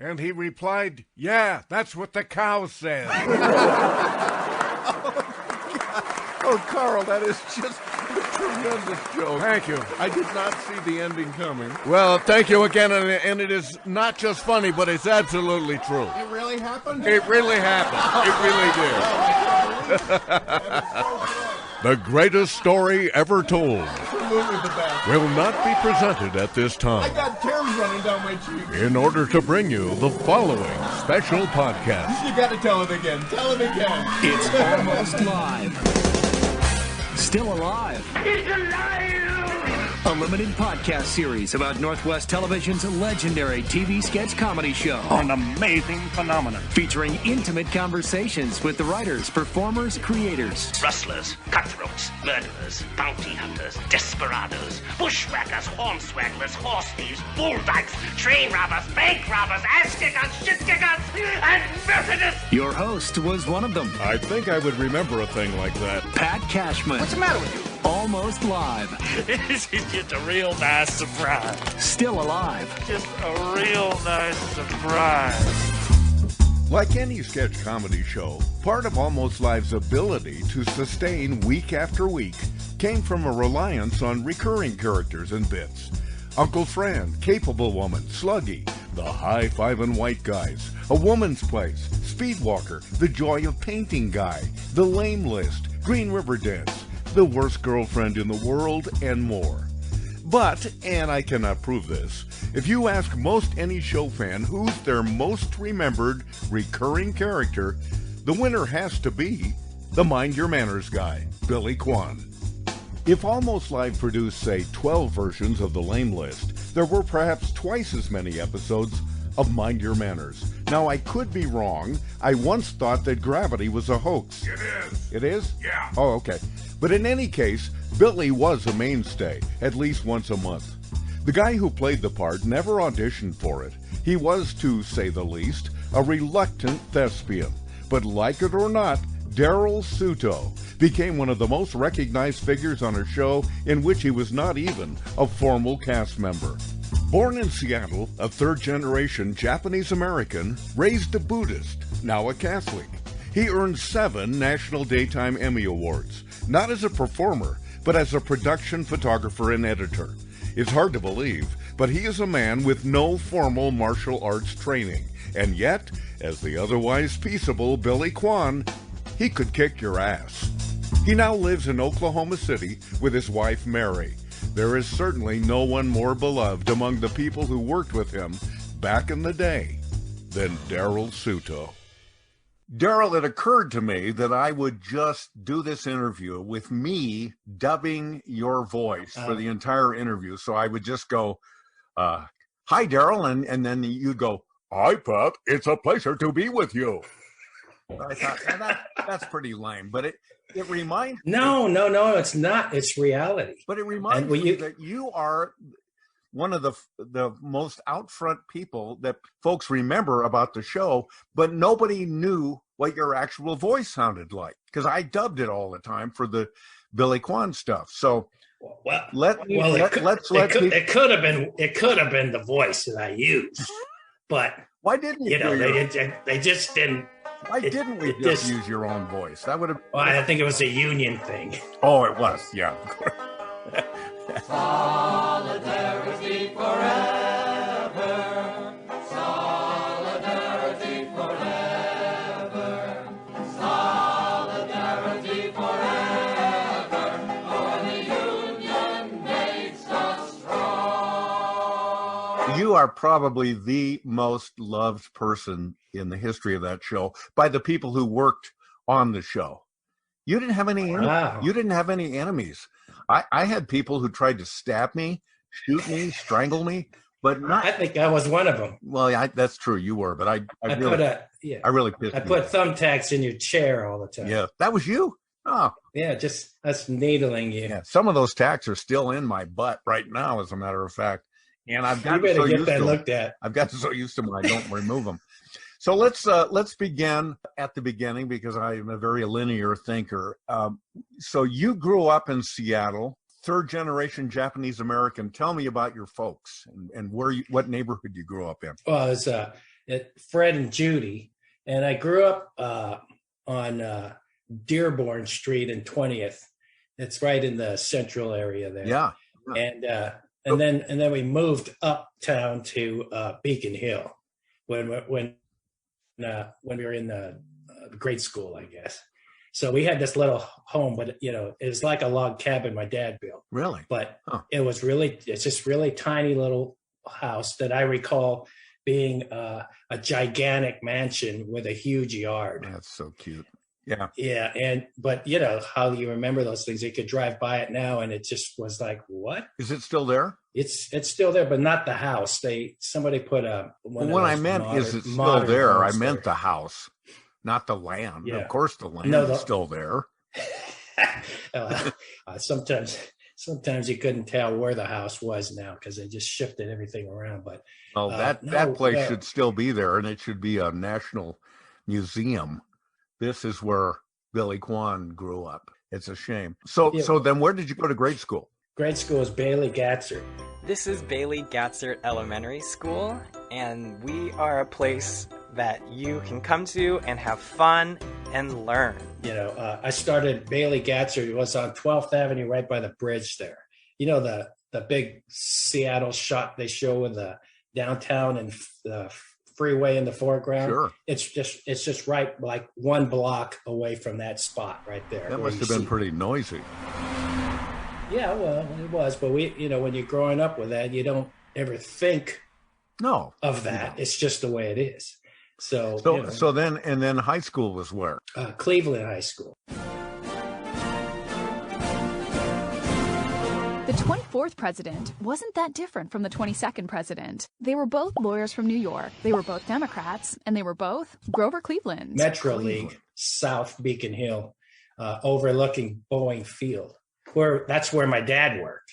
And he replied, yeah, that's what the cow said. Oh, Carl, that is just a tremendous joke. Thank you. I did not see the ending coming. Well, thank you again, and it is not just funny, but it's absolutely true. It really happened? It really happened. It really did. The greatest story ever told Absolutely the best. will not be presented at this I time. got tears running down my cheeks. In order to bring you the following special podcast. You got to tell it again. Tell it again. It's almost live. Still alive. It's alive! A limited podcast series about Northwest Television's legendary TV sketch comedy show. An amazing phenomenon. Featuring intimate conversations with the writers, performers, creators. Rustlers, cutthroats, murderers, bounty hunters, desperados, bushwhackers, hornswagglers, horse thieves, bull dykes, train robbers, bank robbers, ass kickers, shit kickers, and Methodists. Your host was one of them, I think I would remember a thing like that. Pat Cashman. What's the matter with you? Almost live. This is just a real nice surprise. Still alive. Just a real nice surprise. Like any sketch comedy show, part of Almost Live's ability to sustain week after week came from a reliance on recurring characters and bits. Uncle Fran, Capable Woman, Sluggy, the High-Fivin White Guys, A Woman's Place, Speedwalker, The Joy of Painting Guy, The Lame List, Green River Dance, The Worst Girlfriend in the World, and more. But, and I cannot prove this, if you ask most any show fan who's their most remembered recurring character, the winner has to be the Mind Your Manners guy, Billy Quan. If Almost Live produced, say, 12 versions of The Lame List, there were perhaps twice as many episodes of Mind Your Manners. Now, I could be wrong. I once thought that Gravity was a hoax. It is. It is? Yeah. Oh, okay. But in any case, Billy was a mainstay, at least once a month. The guy who played the part never auditioned for it. He was, to say the least, a reluctant thespian. But like it or not, Darrell Suto became one of the most recognized figures on a show in which he was not even a formal cast member. Born in Seattle, a third-generation Japanese-American, raised a Buddhist, now a Catholic. He earned 7 National Daytime Emmy Awards, not as a performer, but as a production photographer and editor. It's hard to believe, but he is a man with no formal martial arts training, and yet, as the otherwise peaceable Billy Quan, he could kick your ass. He now lives in Oklahoma City with his wife Mary. There is certainly no one more beloved among the people who worked with him back in the day than Darrell Suto. Darrell, it occurred to me that I would just do this interview with me dubbing your voice for the entire interview. So I would just go, hi, Darrell, and then you'd go, hi, Pat, it's a pleasure to be with you. I thought, that's pretty lame, but it reminds me. No, it's not. It's reality. But it reminds me that you are one of the most out front people that folks remember about the show, but nobody knew what your actual voice sounded like, because I dubbed it all the time for the Billy Quan stuff. So it could have been the voice that I used, but why didn't you? They just didn't. Why didn't we just use your own voice? That would have. Well, I think it was a union thing. Oh, it was. Yeah. Solidarity forever. Solidarity forever. Solidarity forever. For the union makes us strong. You are probably the most loved person in the history of that show by the people who worked on the show. You didn't have any. Wow. You didn't have any enemies. I had people who tried to stab me, shoot me, strangle me, but not. I think I was one of them. Well, that's true. You were, but I really pissed. I put thumbtacks in your chair all the time. Yeah, that was you. Oh, yeah, just us needling you. Yeah, some of those tacks are still in my butt right now, as a matter of fact. And I've got so get that looked at. I've gotten so used to them, I don't remove them. So let's begin at the beginning, because I am a very linear thinker. So you grew up in Seattle, third generation Japanese American. Tell me about your folks and what neighborhood you grew up in. Well, it was Fred and Judy. And I grew up on Dearborn Street and 20th. It's right in the central area there. Yeah. And then we moved uptown to Beacon Hill when we were in the grade school, I guess. So we had this little home, but it was like a log cabin my dad built. Really? But it's just really tiny little house that I recall being a gigantic mansion with a huge yard. That's so cute. Yeah. Yeah. But how you remember those things. You could drive by it now and it just was like, what? Is it still there? It's still there, but not the house. Somebody put what I meant is it's still there. I meant the house, not the land. Yeah. Of course the land is still there. Sometimes you couldn't tell where the house was now because they just shifted everything around. But that place should still be there, and it should be a national museum. This is where Billy Quan grew up. It's a shame. So then where did you go to grade school? Grade school is Bailey Gatzert. This is Bailey Gatzert Elementary School, and we are a place that you can come to and have fun and learn. I started Bailey Gatzert. It was on 12th Avenue right by the bridge there. The big Seattle shot they show in the downtown and the freeway in the foreground. Sure. It's just right like one block away from that spot right there. That must have been pretty noisy. Yeah, well, it was. But when you're growing up with that, you don't ever think of that. It's just the way it is. So then high school was where? Cleveland High School. The 24th president wasn't that different from the 22nd president. They were both lawyers from New York. They were both Democrats, and they were both Grover Cleveland. Metro League, South Beacon Hill, overlooking Boeing Field. That's where my dad worked.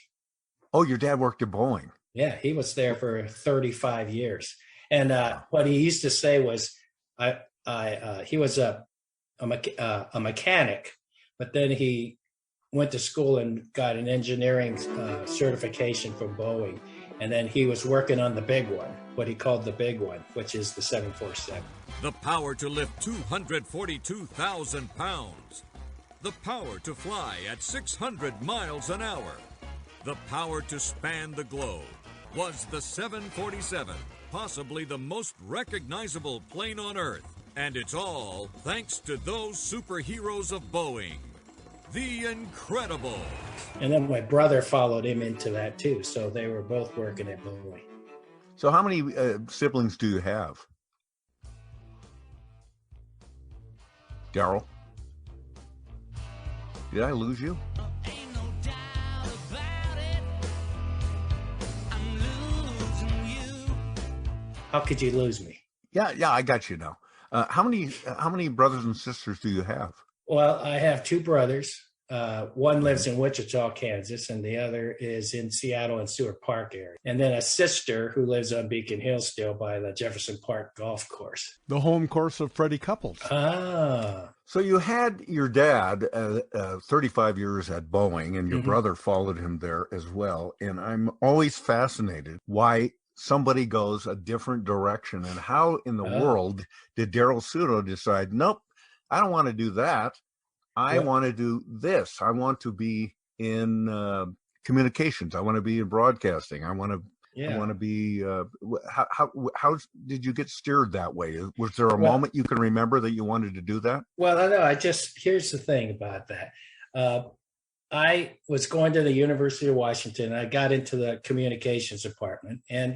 Oh, your dad worked at Boeing. Yeah, he was there for 35 years. And what he used to say was, he was a mechanic, but then he went to school and got an engineering certification from Boeing. And then he was working on the big one, what he called the big one, which is the 747. The power to lift 242,000 pounds. The power to fly at 600 miles an hour. The power to span the globe was the 747, possibly the most recognizable plane on Earth. And it's all thanks to those superheroes of Boeing. The Incredibles. And then my brother followed him into that too. So they were both working at Boeing. So how many siblings do you have? Darrell? Did I lose you? How could you lose me? Yeah, I got you now. How many brothers and sisters do you have? Well, I have two brothers. One lives in Wichita, Kansas, and the other is in Seattle and Seward Park area. And then a sister who lives on Beacon Hill still by the Jefferson Park golf course. The home course of Freddie Couples. Ah. So you had your dad 35 years at Boeing, and your brother followed him there as well. And I'm always fascinated why somebody goes a different direction, and how in the world did Darrell Suto decide, nope, I don't want to do that. I want to do this. I want to be in communications. I want to be in broadcasting. I want to be. How did you get steered that way? Was there a moment you can remember that you wanted to do that? Well, I know. Here's the thing about that. I was going to the University of Washington. I got into the communications department, and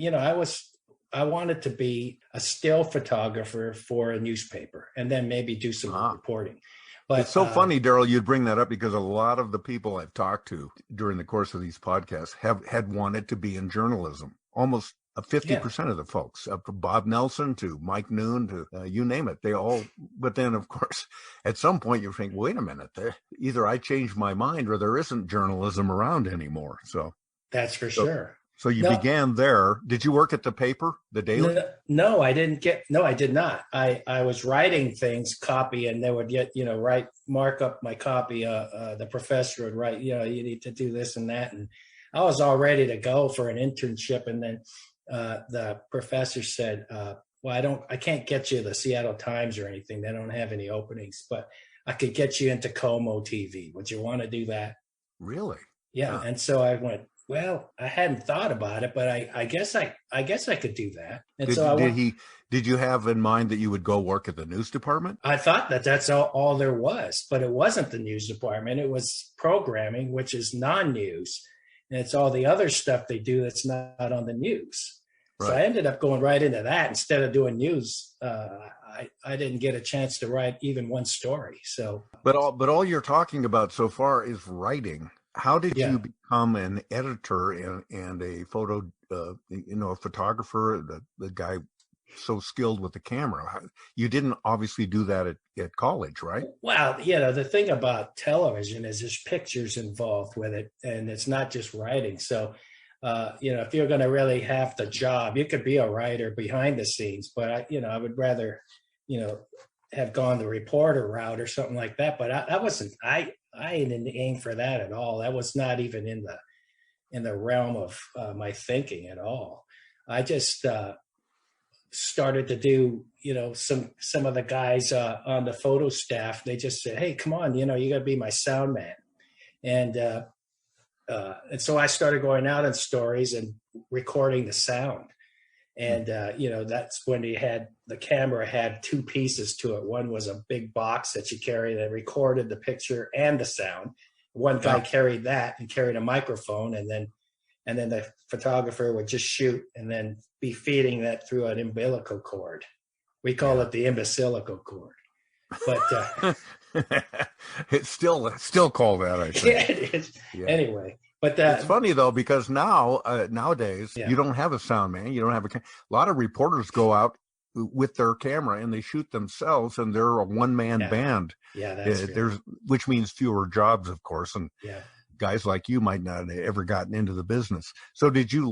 I wanted to be a still photographer for a newspaper, and then maybe do some reporting. But it's so funny, Darrell, you'd bring that up, because a lot of the people I've talked to during the course of these podcasts had wanted to be in journalism. Almost 50% of the folks, from Bob Nelson to Mike Noon to you name it, they all. But then, of course, at some point you think, wait a minute, either I changed my mind or there isn't journalism around anymore. So that's for sure. So you began there. Did you work at the paper, the Daily? No, I did not. I was writing things, copy, and they would mark up my copy. The professor would write, you need to do this and that. And I was all ready to go for an internship. And then the professor said, I can't get you the Seattle Times or anything. They don't have any openings, but I could get you into Como TV. Would you want to do that? Really? Yeah. Huh. And so I went, well, I hadn't thought about it, but I guess I could do that. And did you have in mind that you would go work at the news department? I thought that's all there was, but it wasn't the news department. It was programming, which is non-news. And it's all the other stuff they do that's not on the news. Right. So I ended up going right into that instead of doing news. I didn't get a chance to write even one story. So, but all you're talking about so far is writing. How did you become an editor and a photo, a photographer, the guy so skilled with the camera? You didn't obviously do that at college, right? Well, the thing about television is there's pictures involved with it, and it's not just writing. So, if you're going to really have the job, you could be a writer behind the scenes, but I would rather, have gone the reporter route or something like that. But I didn't aim for that at all. That was not even in the realm of my thinking at all. I just started to do, some of the guys on the photo staff. They just said, "Hey, come on, you got to be my sound man," and so I started going out on stories and recording the sound. And, that's when the camera had two pieces to it. One was a big box that you carry that recorded the picture and the sound. One guy carried that and carried a microphone, and then the photographer would just shoot and then be feeding that through an umbilical cord. We call it the imbecilical cord. But it's still called that, I think. Yeah, it is. Yeah. Anyway. But it's funny though, because nowadays you don't have a sound man, you don't have a lot of reporters go out with their camera and they shoot themselves, and they're a one-man band. Yeah, that's which means fewer jobs, of course, and guys like you might not have ever gotten into the business. So did you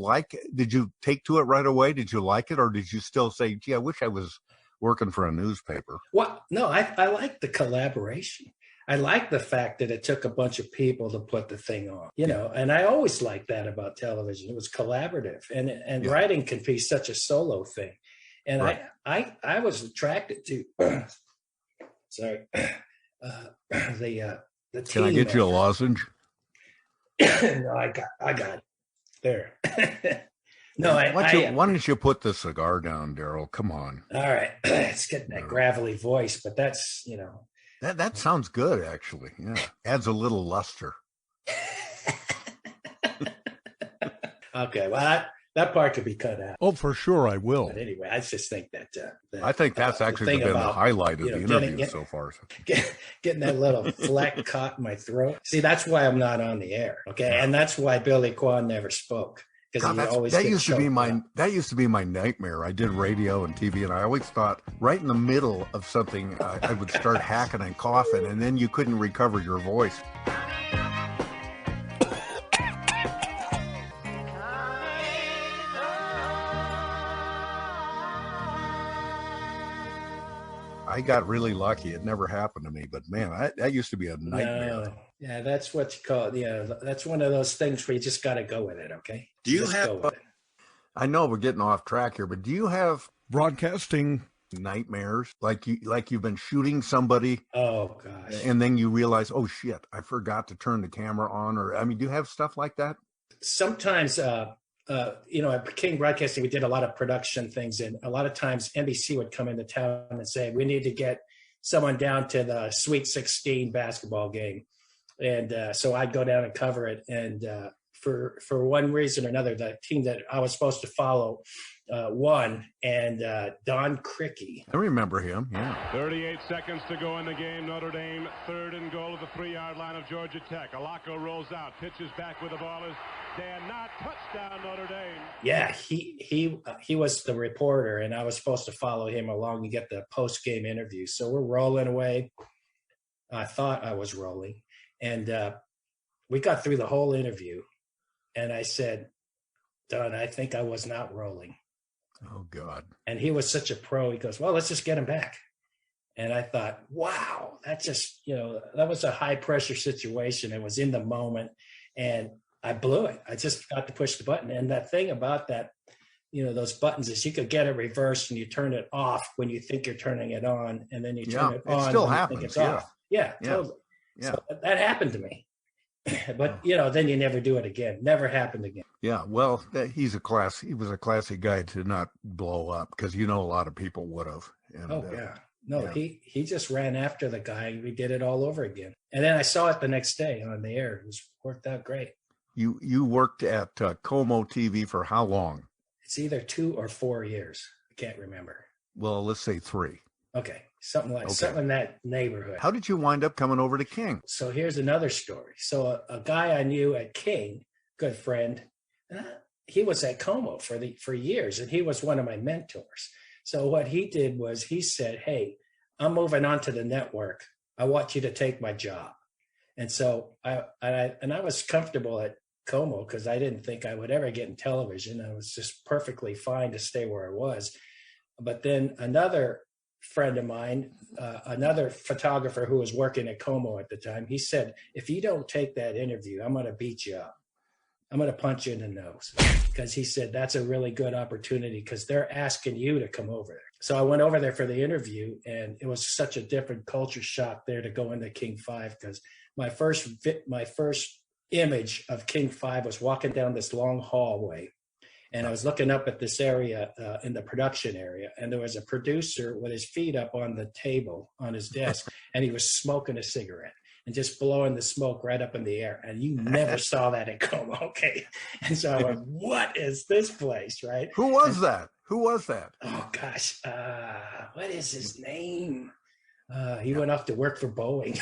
take to it right away? Did you like it, or did you still say, "Gee, I wish I was working for a newspaper"? Well, no, I like the collaboration. I like the fact that it took a bunch of people to put the thing on, and I always liked that about television. It was collaborative, and writing can be such a solo thing. And I was attracted to, sorry, the team. Can I get you a lozenge? No, I got it. There. No, why don't you put the cigar down, Darrell? Come on. All right. It's getting that gravelly voice, but that's, That sounds good, actually. Yeah, adds a little luster. Okay, well, that part could be cut out. Oh, for sure, I will. But anyway, I just think that I think that's actually been the highlight of the interview so far. Getting that little fleck caught in my throat. See, that's why I'm not on the air. Okay, and that's why Billy Quan never spoke. God, that used to be my nightmare. I did radio and TV, and I always thought right in the middle of something, I would start hacking and coughing, and then you couldn't recover your voice. I got really lucky. It never happened to me, but man, that used to be a nightmare. No. Yeah, that's what you call it. Yeah, that's one of those things where you just got to go with it. Okay. Do you have? I know we're getting off track here, but do you have broadcasting nightmares? Like you've been shooting somebody. Oh gosh. And then you realize, oh shit, I forgot to turn the camera on. Or do you have stuff like that? Sometimes, at King Broadcasting, we did a lot of production things, and a lot of times NBC would come into town and say, we need to get someone down to the Sweet 16 basketball game. And so I'd go down and cover it. And for one reason or another, the team that I was supposed to follow won. And Don Crickey. I remember him, yeah. 38 seconds to go in the game. Notre Dame, 3rd and goal at the 3-yard line of Georgia Tech. Alaco rolls out, pitches back with the ball is Dan Knott. Touchdown, Notre Dame. Yeah, he was the reporter, and I was supposed to follow him along and get the post-game interview. So we're rolling away. I thought I was rolling. And we got through the whole interview, and I said, Don, I think I was not rolling. Oh, God. And he was such a pro. He goes, well, let's just get him back. And I thought, wow, that just, that was a high-pressure situation. It was in the moment, and I blew it. I just got to push the button. And that thing about that those buttons is you could get it reversed and you turn it off when you think you're turning it on, and then you turn it on still when happens, you think it's off. Yeah, totally. Yeah. So that happened to me. But then you never do it again. Never happened again. Yeah, well, he was a classy guy to not blow up, because a lot of people would have. He just ran after the guy. We did it all over again. And then I saw it the next day on the air. It worked out great. You worked at Como TV for how long? It's either 2 or 4 years. I can't remember. Well, let's say 3. Okay. Something in that neighborhood. How did you wind up coming over to King? So here's another story. So a guy I knew at King, good friend, he was at Como for years, and he was one of my mentors. So what he did was he said, "Hey, I'm moving on to the network. I want you to take my job." And so I was comfortable at Como because I didn't think I would ever get in television. I was just perfectly fine to stay where I was. But then another friend of mine, another photographer who was working at Como at the time, he said, "If you don't take that interview, I'm going to beat you up. I'm going to punch you in the nose," because he said that's a really good opportunity because they're asking you to come over there. So I went over there for the interview, and it was such a different culture shock there to go into King 5, because my first image of King 5 was walking down this long hallway, and I was looking up at this area in the production area, and there was a producer with his feet up on the table on his desk, and he was smoking a cigarette and just blowing the smoke right up in the air. And you never saw that at Como, okay? And so I went, what is this place, right? Who was that? Oh, gosh. What is his name? He went off to work for Boeing.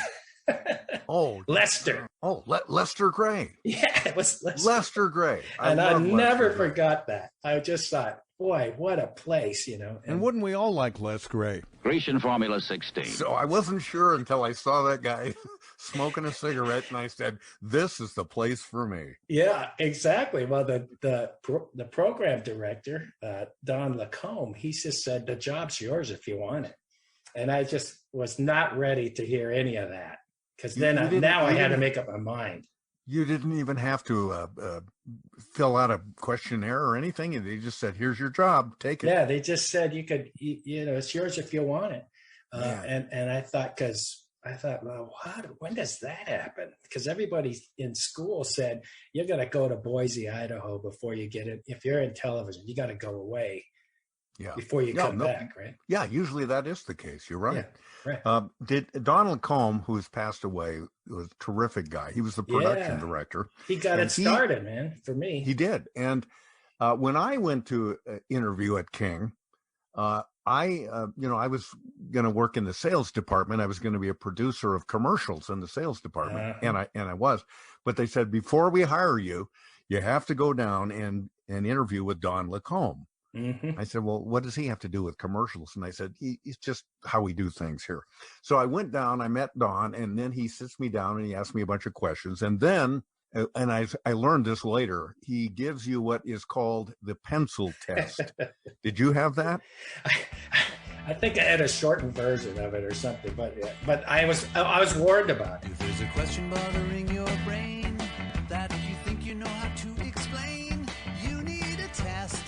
Lester. Oh, Lester Gray. Yeah, it was Lester Gray. I never forgot that. I just thought, boy, what a place, And wouldn't we all like Les Gray? Grecian Formula 16. So I wasn't sure until I saw that guy smoking a cigarette, and I said, "This is the place for me." Yeah, exactly. Well, the program director, Don Lacombe, he just said, "The job's yours if you want it." And I just was not ready to hear any of that, because then I had to make up my mind. You didn't even have to fill out a questionnaire or anything. And they just said, "Here's your job. Take it." Yeah, they just said you could, it's yours if you want it. And I thought, well, when does that happen? Because everybody in school said, you're going to go to Boise, Idaho before you get it. If you're in television, you got to go away before you come back, right? Yeah, usually that is the case. You're right. Yeah, right. Did Donald Combe, who's passed away, was a terrific guy. He was the production director. He got it started, man, for me. He did. And when I went to interview at King, I was going to work in the sales department. I was going to be a producer of commercials in the sales department, and I was. But they said, before we hire you, you have to go down and interview with Don Lacombe. Mm-hmm. I said, "Well, what does he have to do with commercials?" And I said, "It's just how we do things here." So I went down, I met Don, and then he sits me down and he asked me a bunch of questions. And then, and I learned this later, he gives you what is called the pencil test. Did you have that? I think I had a shortened version of it or something, but I was warned about it. If there's a question bothering your brain that you think you know how to explain, you need a test.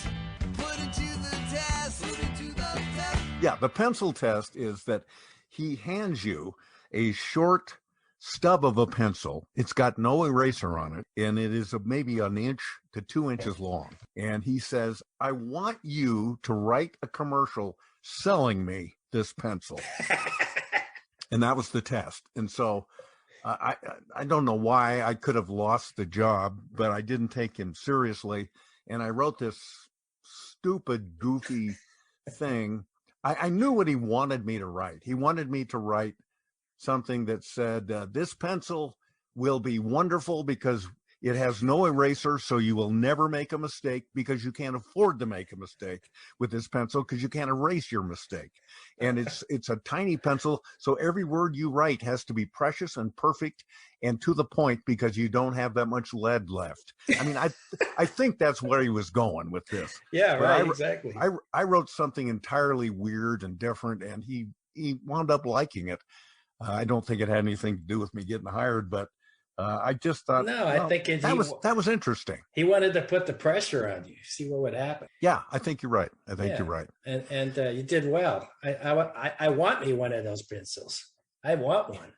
Put it to the test. Put it to the test. Yeah, the pencil test is that he hands you a short stub of a pencil. It's got no eraser on it, and it is maybe 1 inch to 2 inches long. And he says, "I want you to write a commercial selling me this pencil." And that was the test. And so I don't know why I could have lost the job, but I didn't take him seriously. And I wrote this stupid, goofy thing. I knew what he wanted me to write. He wanted me to write something that said, "This pencil will be wonderful because it has no eraser, so you will never make a mistake, because you can't afford to make a mistake with this pencil because you can't erase your mistake. And it's a tiny pencil, so every word you write has to be precious and perfect and to the point because you don't have that much lead left." I mean, I think that's where he was going with this. Yeah, right, exactly. I wrote something entirely weird and different, and he wound up liking it. I don't think it had anything to do with me getting hired, but I just thought, no, I think that was interesting. He wanted to put the pressure on you, see what would happen. Yeah, I think you're right. You're right. And you did well. I want me one of those pencils. I want one.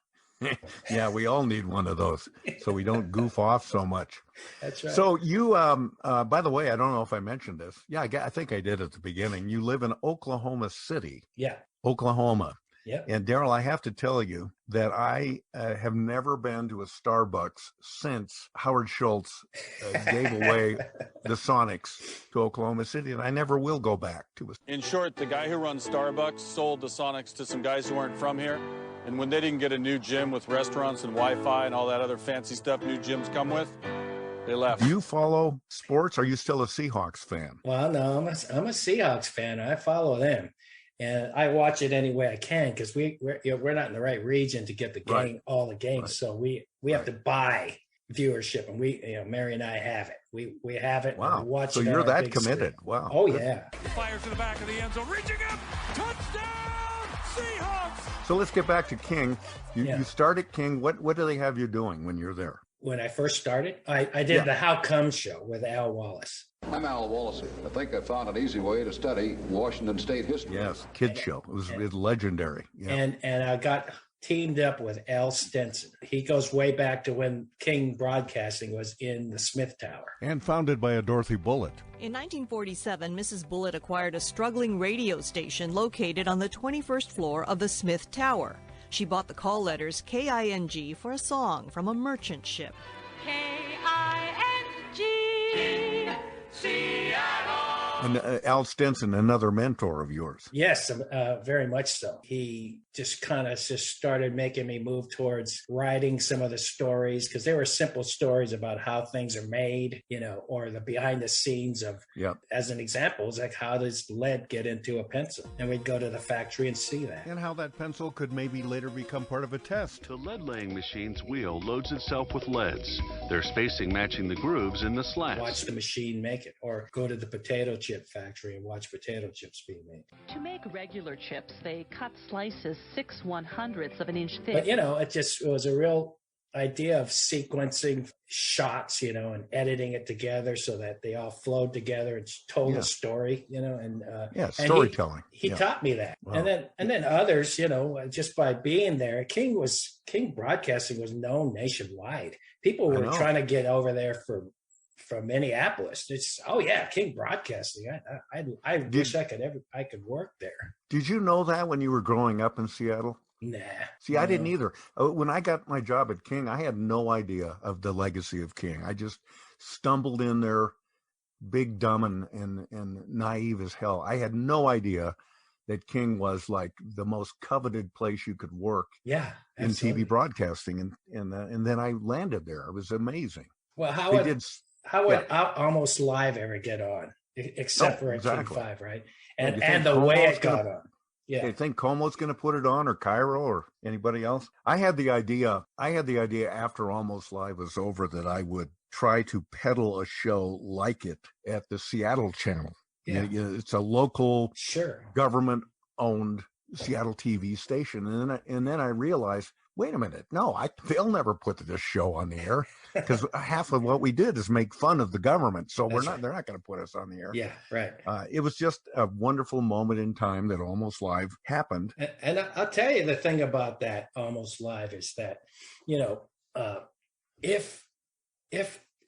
Yeah, we all need one of those so we don't goof off so much. That's right. So you, by the way, I don't know if I mentioned this. Yeah, I think I did at the beginning. You live in Oklahoma City. Yeah. Oklahoma. Yeah. And Darrell, I have to tell you that I have never been to a Starbucks since Howard Schultz gave away the Sonics to Oklahoma City, and I never will go back to it. In short, the guy who runs Starbucks sold the Sonics to some guys who weren't from here, and when they didn't get a new gym with restaurants and Wi-Fi and all that other fancy stuff new gyms come with, they left. Do you follow sports? Are you still a Seahawks fan? Well, no, I'm a Seahawks fan. I follow them. And I watch it any way I can because we're not in the right region to get the game, all the games. Right. So we have to buy viewership, and Mary and I have it. We have it. Wow. And we watch so it you're that screen. committed. Wow. Oh yeah. Fires to the back of the end zone, reaching up, touchdown, Seahawks. So let's get back to King. You start at King. What do they have you doing when you're there? When I first started, I did the How Come show with Al Wallace. I'm Al Wallace. I think I found an easy way to study Washington State history. Yes, kids show. It was legendary. Yeah. And I got teamed up with Al Stinson. He goes way back to when King Broadcasting was in the Smith Tower. And founded by a Dorothy Bullitt. In 1947, Mrs. Bullitt acquired a struggling radio station located on the 21st floor of the Smith Tower. She bought the call letters KING for a song from a merchant ship. K-I-N-G, Seattle. And Al Stinson, another mentor of yours. Yes, very much so. He just started making me move towards writing some of the stories because they were simple stories about how things are made, or the behind the scenes of, as an example, it's like how does lead get into a pencil? And we'd go to the factory and see that. And how that pencil could maybe later become part of a test. The lead-laying machine's wheel loads itself with leads. Their spacing matching the grooves in the slats. Watch the machine make it, or go to the potato chip factory and watch potato chips being made. To make regular chips, they cut slices 6/100ths of an inch thick. But, it was a real idea of sequencing shots, and editing it together so that they all flowed together and told a story, and storytelling. He taught me that. Wow. And then others, just by being there, King Broadcasting was known nationwide. People were trying to get over there from Minneapolis. It's King Broadcasting. I wish I could work there. Did you know that when you were growing up in Seattle? Nah. See, I didn't either. When I got my job at King, I had no idea of the legacy of King. I just stumbled in there, big, dumb, and naive as hell. I had no idea that King was like the most coveted place you could work. Yeah, in TV broadcasting, and then I landed there. It was amazing. Well, how would Almost Live ever get on, except for at King 5, right? And the way it got on. Yeah. Do you think Como's going to put it on, or Cairo, or anybody else? I had the idea after Almost Live was over that I would try to peddle a show like it at the Seattle channel. Yeah. It's a local, government-owned Seattle TV station, and then I realized, wait a minute, no, they'll never put this show on the air because half of what we did is make fun of the government. So they're not going to put us on the air. Yeah, right. It was just a wonderful moment in time that Almost Live happened. And I'll tell you the thing about that Almost Live is that, if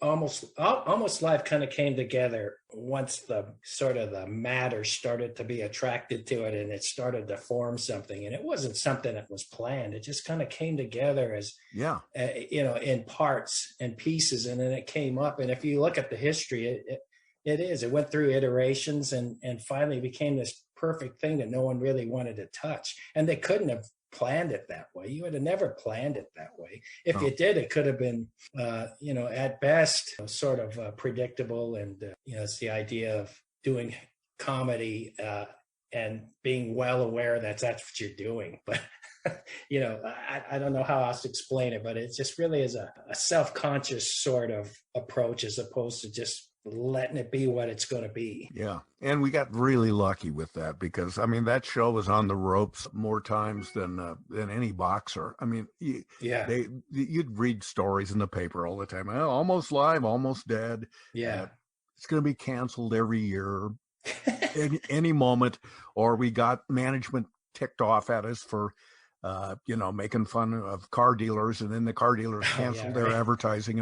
Almost Live kind of came together once the sort of the matter started to be attracted to it, and it started to form something, and it wasn't something that was planned. It just kind of came together as, in parts and pieces, and then it came up. And if you look at the history, it went through iterations and finally became this perfect thing that no one really wanted to touch. And they couldn't have planned it that way. You would have never planned it that way. If you did, it could have been, at best, sort of predictable. And, it's the idea of doing comedy and being well aware that that's what you're doing. But, I don't know how else to explain it, but it just really is a self-conscious sort of approach as opposed to just letting it be what it's going to be. Yeah. And we got really lucky with that because, I mean, that show was on the ropes more times than any boxer. I mean, you'd read stories in the paper all the time. Oh, almost live, almost dead. Yeah. It's going to be canceled every year, any moment. Or we got management ticked off at us for, making fun of car dealers, and then the car dealers canceled their advertising.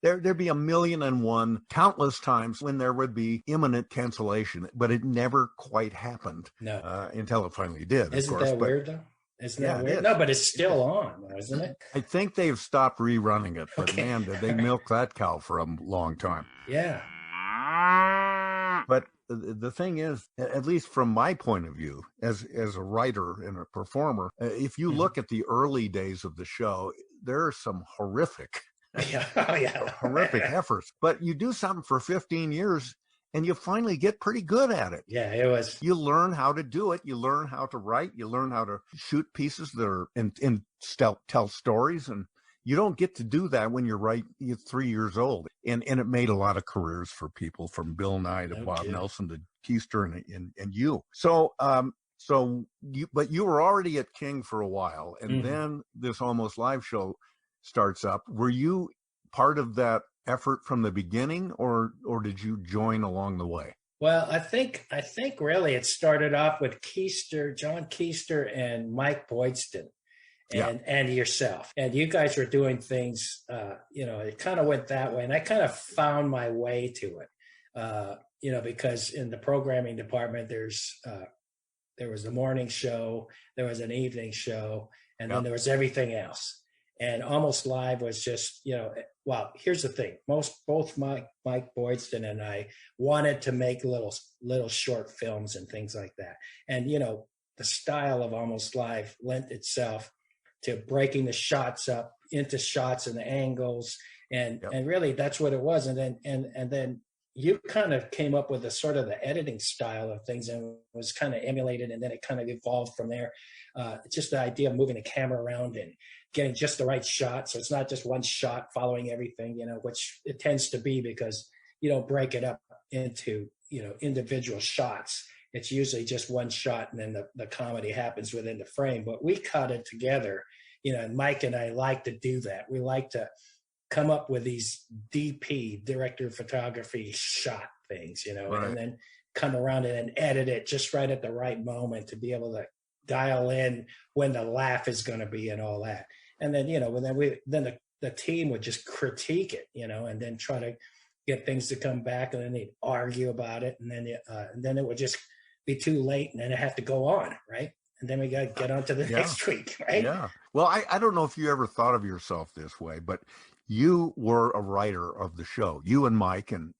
There'd be 1,000,001 countless times when there would be imminent cancellation, but it never quite happened. No. Until it finally did. Isn't of course. that weird though? Isn't that weird? No, but it's still on, isn't it? I think they've stopped rerunning it, but man, did they milk that cow for a long time. Yeah. But the thing is, at least from my point of view, as a writer and a performer, if you look at the early days of the show, there are some horrific efforts. But you do something for 15 years, and you finally get pretty good at it. Yeah, it was. You learn how to do it. You learn how to write. You learn how to shoot pieces that are and tell stories. And you don't get to do that when you're 3 years old. And it made a lot of careers for people, from Bill Nye to Bob Nelson to Keister and you. But you were already at King for a while, and then this Almost Live show starts up. Were you part of that effort from the beginning, or did you join along the way? Well, I think really it started off with John Keister and Mike Boydston. And yourself, and you guys were doing things, it kind of went that way. And I kind of found my way to it, because in the programming department, there was the morning show, there was an evening show, and then there was everything else. And Almost Live was just, well, here's the thing. Both Mike Boydston and I wanted to make little short films and things like that. And, the style of Almost Live lent itself to breaking the shots up into shots and the angles. And really that's what it was. And then you kind of came up with the sort of the editing style of things, and was kind of emulated. And then it kind of evolved from there. Just the idea of moving the camera around and getting just the right shot. So it's not just one shot following everything, which it tends to be because you don't break it up into, individual shots. It's usually just one shot, and then the comedy happens within the frame. But we cut it together, and Mike and I like to do that. We like to come up with these DP, director of photography, shot things, right. And then come around and edit it just right at the right moment to be able to dial in when the laugh is going to be and all that. And then, then the team would just critique it, and then try to get things to come back, and then they'd argue about it. And then it would just be too late, and then it have to go on, right? And then we got to get on to the next week, right? Yeah. Well, I don't know if you ever thought of yourself this way, but you were a writer of the show. You and Mike and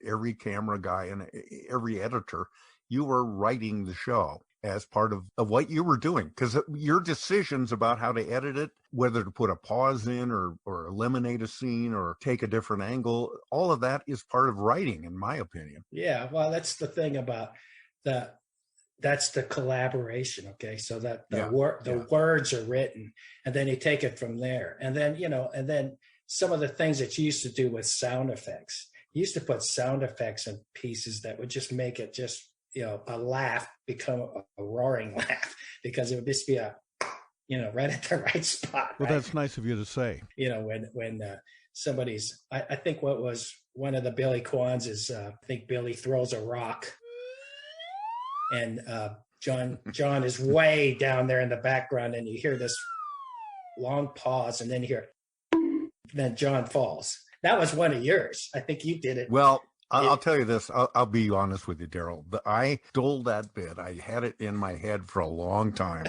every camera guy and every editor, you were writing the show as part of what you were doing, because your decisions about how to edit it, whether to put a pause in or eliminate a scene or take a different angle, all of that is part of writing, in my opinion. Yeah, well, that's the thing about that's the collaboration. Okay, so that the words are written, and then you take it from there. And then and then some of the things that you used to do with sound effects, you used to put sound effects in pieces that would just make it just a laugh become a roaring laugh, because it would just be a right at the right spot. Well, right? That's nice of you to say. When somebody's, I think what was one of the Billy Quans is I think Billy throws a rock, and John is way down there in the background, and you hear this long pause, and then you hear, then John falls. That was one of yours. I think you did it. Well, I'll tell you this. I'll be honest with you, Darrell. I stole that bit. I had it in my head for a long time.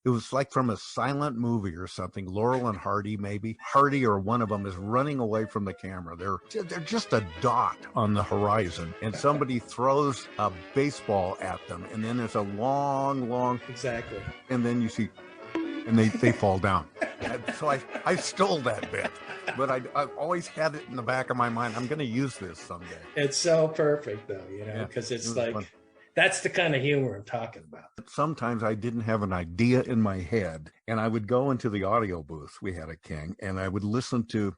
It was like from a silent movie or something. Laurel and Hardy, maybe. Hardy or one of them is running away from the camera. They're just a dot on the horizon, and somebody throws a baseball at them, and then there's a long... Exactly. And then you see... And they fall down. And so I stole that bit. But I've always had it in the back of my mind. I'm going to use this someday. It's so perfect, though, because it's like, fun. That's the kind of humor I'm talking about. Sometimes I didn't have an idea in my head, and I would go into the audio booth we had at King, and I would listen to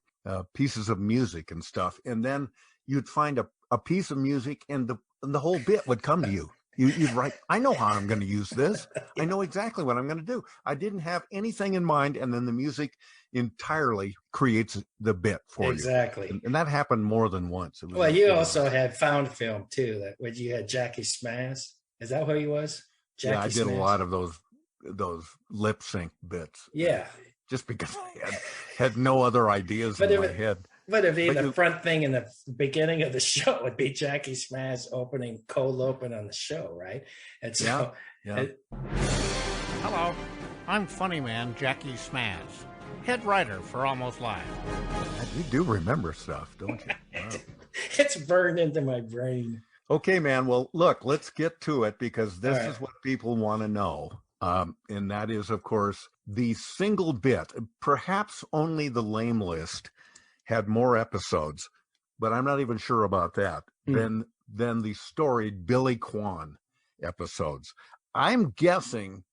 pieces of music and stuff. And then you'd find a piece of music and the whole bit would come to you. You'd write, I know how I'm going to use this. I know exactly what I'm going to do. I didn't have anything in mind, and then the music entirely creates the bit for exactly. you. And that happened more than once. Well, you also had found film too, that when you had Jackie Smash. Is that who he was? Jackie I did Smash? a lot of those lip sync bits. Yeah. Just because I had no other ideas in my head. But the front thing in the beginning of the show would be Jackie Smash cold open on the show, right? And so, Hello, I'm funny man Jackie Smash, head writer for Almost Live. You do remember stuff, don't you? Wow. It's burned into my brain. Okay, man. Well, look, let's get to it, because this is what people want to know. And that is, of course, the single bit. Perhaps only the Lame List had more episodes, but I'm not even sure about that, than the storied Billy Quan episodes. I'm guessing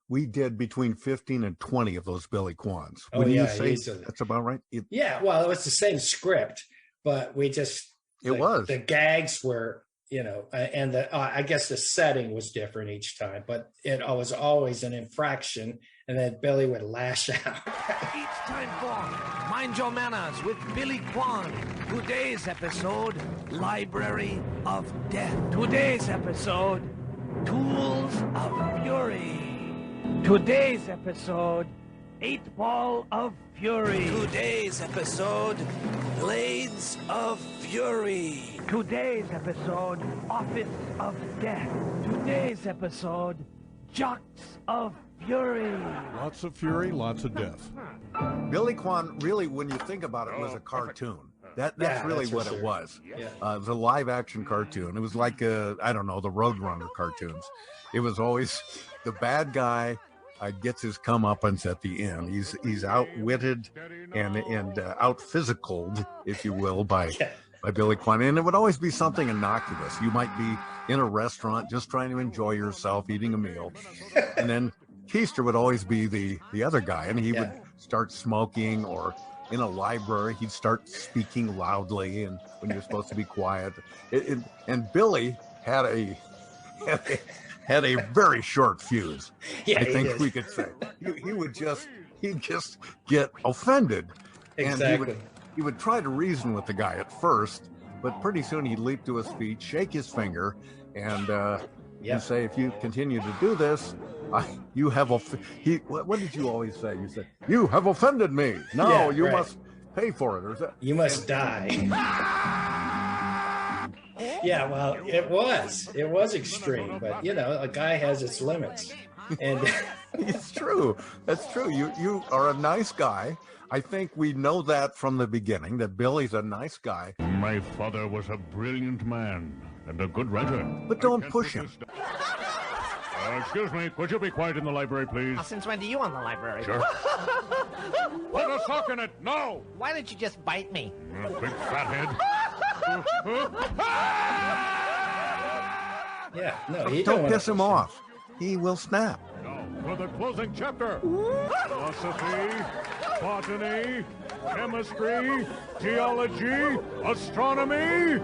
we did between 15 and 20 of those Billy Quans. Wouldn't you say that's about right? Well, it was the same script, but we just... The gags were, and I guess the setting was different each time, but it was always an infraction, and then Billy would lash out. It's time for Mind Your Manners with Billy Quan. Today's episode, Library of Death. Today's episode, Tools of Fury. Today's episode, 8 Ball of Fury. Today's episode, Blades of Fury. Today's episode, Office of Death. Today's episode, Jocks of Fury. Lots of fury, lots of death. Billy Quan, really, when you think about it, was a cartoon. That's really what it was. It was a live-action cartoon. It was like, the Roadrunner cartoons. It was always the bad guy gets his comeuppance at the end. He's outwitted and out-physicaled, if you will, by Billy Quan. And it would always be something innocuous. You might be in a restaurant just trying to enjoy yourself, eating a meal. And then Keister would always be the other guy, and he would start smoking, or in a library, he'd start speaking loudly, and when you're supposed to be quiet. And Billy had a very short fuse. I think we could say he'd just get offended. Exactly. And he would try to reason with the guy at first, but pretty soon he'd leap to his feet, shake his finger, and say, if you continue to do this, you have what did you always say? You said, you have offended me. Now you must pay for it. Or is that, you must die. Yeah, well, it was extreme, but a guy has its limits. And it's true. That's true. You are a nice guy. I think we know that from the beginning, that Billy's a nice guy. My father was a brilliant man and a good writer. But don't push him. Excuse me, could you be quiet in the library, please? Since when do you own the library? Sure. Put a sock in it, no! Why didn't you just bite me? Big fathead. Don't piss him off. He will snap. Now, for the closing chapter. Philosophy, botany, chemistry, geology, astronomy,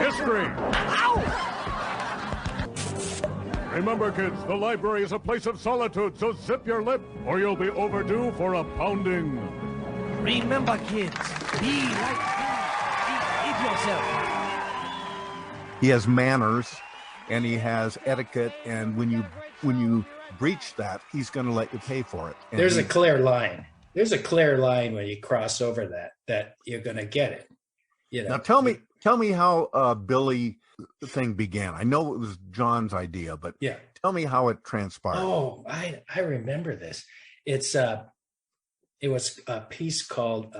history. Ow! Remember, kids, the library is a place of solitude, so zip your lip or you'll be overdue for a pounding. Remember, kids, be like me. Behave yourself. He has manners, and he has etiquette, and when you breach that, he's going to let you pay for it. And there's a clear line. There's a clear line when you cross over that you're going to get it. Now tell me how Billy thing began. I know it was John's idea, but tell me how it transpired. Oh, I remember this. It was a piece called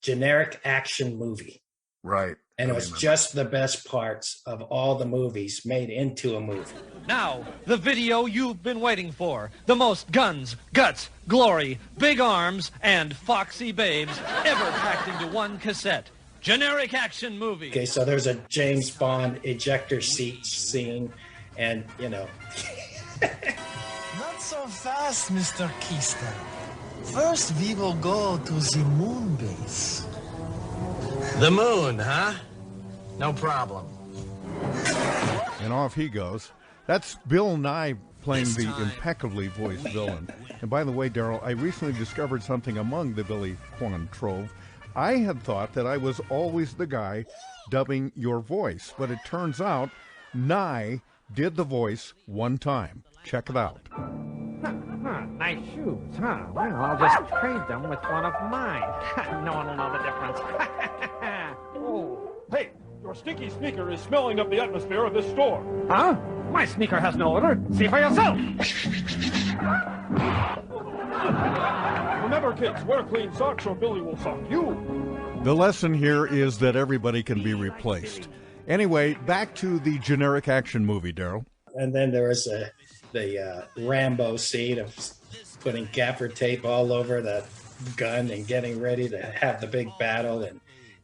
Generic Action Movie. Right. And it was just the best parts of all the movies made into a movie. Now, the video you've been waiting for. The most guns, guts, glory, big arms, and foxy babes ever packed into one cassette. Generic Action Movie. Okay, so there's a James Bond ejector seat scene, and, Not so fast, Mr. Keister. First, we will go to the moon base. The moon, huh? No problem. And off he goes. That's Bill Nye playing the impeccably voiced villain. And by the way, Darrell, I recently discovered something among the Billy Quan trove. I had thought that I was always the guy dubbing your voice, but it turns out Nye did the voice one time. Check it out. Nice shoes, huh? Well, I'll just trade them with one of mine. No one will know the difference. Oh, hey, your stinky sneaker is smelling up the atmosphere of this store. Huh? My sneaker has no odor. See for yourself. Remember, kids, wear clean socks or Billy will sock you. The lesson here is that everybody can be replaced. Anyway, back to the generic action movie, Darrell. And then there was the Rambo scene of putting gaffer tape all over the gun and getting ready to have the big battle,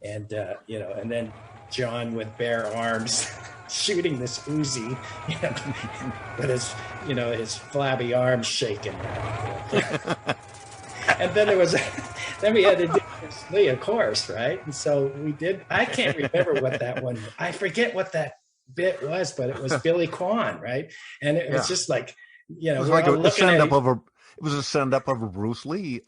and then John with bare arms shooting this Uzi, with his flabby arms shaking. And then then we had to do Bruce Lee, of course, right? And so we did. I can't remember what that one. I forget what that bit was, but it was Billy Quan, right? And it was just like, it was like a send up of a. It was a send up of a Bruce Lee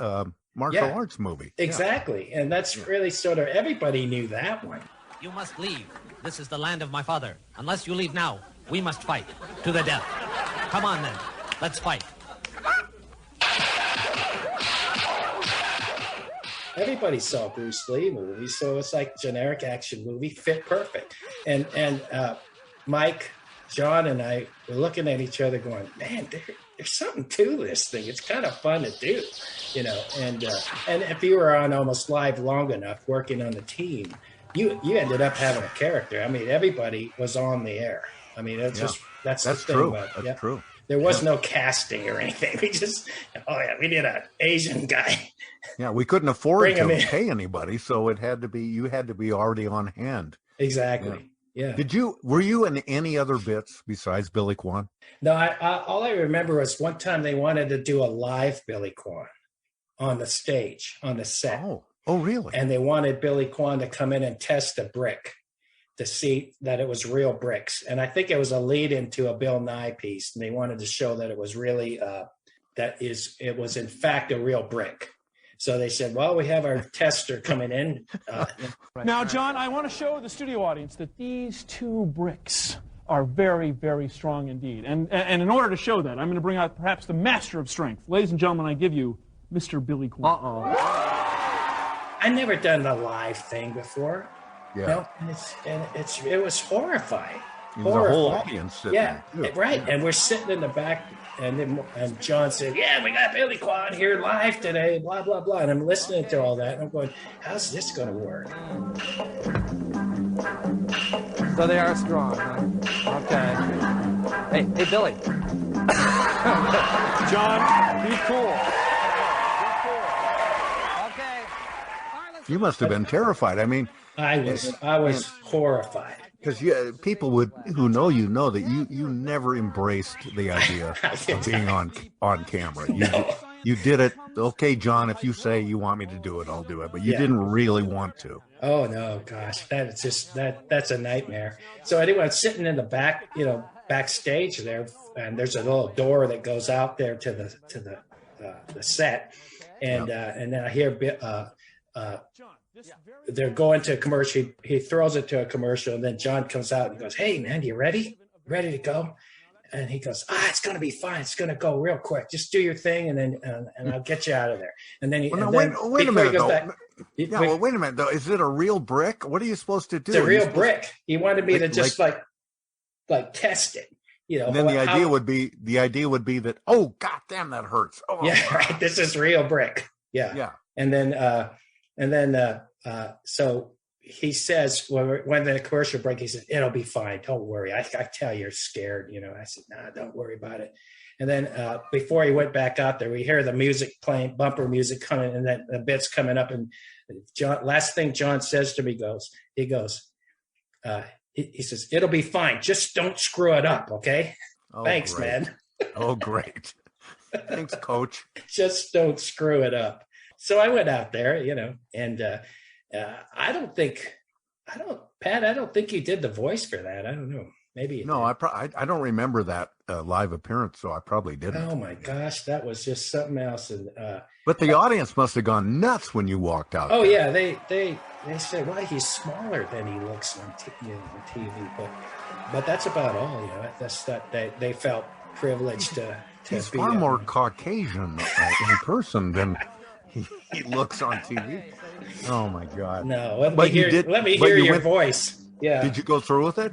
martial arts movie. Exactly, and that's really sort of everybody knew that one. You must leave. This is the land of my father. Unless you leave now, we must fight to the death. Come on then, let's fight. Everybody saw Bruce Lee movies, so it's like generic action movie, fit perfect. And Mike, John, and I were looking at each other going, man, there's something to this thing. It's kind of fun to do, And if you were on Almost Live long enough working on the team, you ended up having a character. I mean, everybody was on the air. I mean, that's the thing true. about it. That's true. There was no casting or anything. We just, we did an Asian guy. Yeah, we couldn't afford to pay anybody, so you had to be already on hand. Exactly. Yeah. Were you in any other bits besides Billy Quan? No, all I remember was one time they wanted to do a live Billy Quan on the stage, on the set. Oh, really? And they wanted Billy Quan to come in and test a brick to see that it was real bricks. And I think it was a lead into a Bill Nye piece. And they wanted to show that it was really, it was in fact a real brick. So they said, well, we have our tester coming in. Now, John, I want to show the studio audience that these two bricks are very, very strong indeed. And in order to show that, I'm going to bring out perhaps the master of strength. Ladies and gentlemen, I give you Mr. Billy Quan. I never done the live thing before. Yeah. It was horrifying. There's a whole audience sitting there, too. Right. And we're sitting in the back, and John said, yeah, we got Billy Quan here live today, blah, blah, blah. And I'm listening to all that, and I'm going, how's this going to work? So they are strong, huh? Okay. Hey, Billy. John, be cool. You must have been terrified. I mean, I was horrified. Because people who know that you never embraced the idea of being on camera. You did it. Okay, John, if you say you want me to do it, I'll do it. But you didn't really want to. Oh no, gosh, that's just that's a nightmare. So anyway, I'm sitting in the back, backstage there, and there's a little door that goes out there to the set, and then I hear they're going to a commercial. He throws it to a commercial, and then John comes out and goes, "Hey, man, you ready? Ready to go?" And he goes, "It's going to be fine. It's going to go real quick. Just do your thing, and then and I'll get you out of there." And then wait a minute, though. Wait a minute, though. Is it a real brick? What are you supposed to do? It's a real brick. He wanted me to just like test it. And then the idea would be that, oh, goddamn, that hurts. Oh, yeah, right. This is real brick. Yeah. And then so he says, when the commercial break, he said, "It'll be fine. Don't worry. I tell you, you're scared." I said, "Nah, don't worry about it." And then before he went back out there, we hear the music playing, bumper music coming, and then the bits coming up. And last thing John says to me he goes, he says, "It'll be fine. Just don't screw it up, okay?" Oh, thanks, great. Man. Oh, great. Thanks, Coach. Just don't screw it up. So I went out there, and I don't think Pat, I don't think you did the voice for that. I don't know. Maybe no, I don't remember that live appearance, so I probably didn't. Oh my gosh, that was just something else. And but the audience must have gone nuts when you walked out. Oh there. yeah, they said, "Well, he's smaller than he looks on TV," but that's about all. That's that they felt privileged to. He's far more Caucasian in person than he looks on TV. Oh my God! No, let me hear your voice. Yeah. Did you go through with it?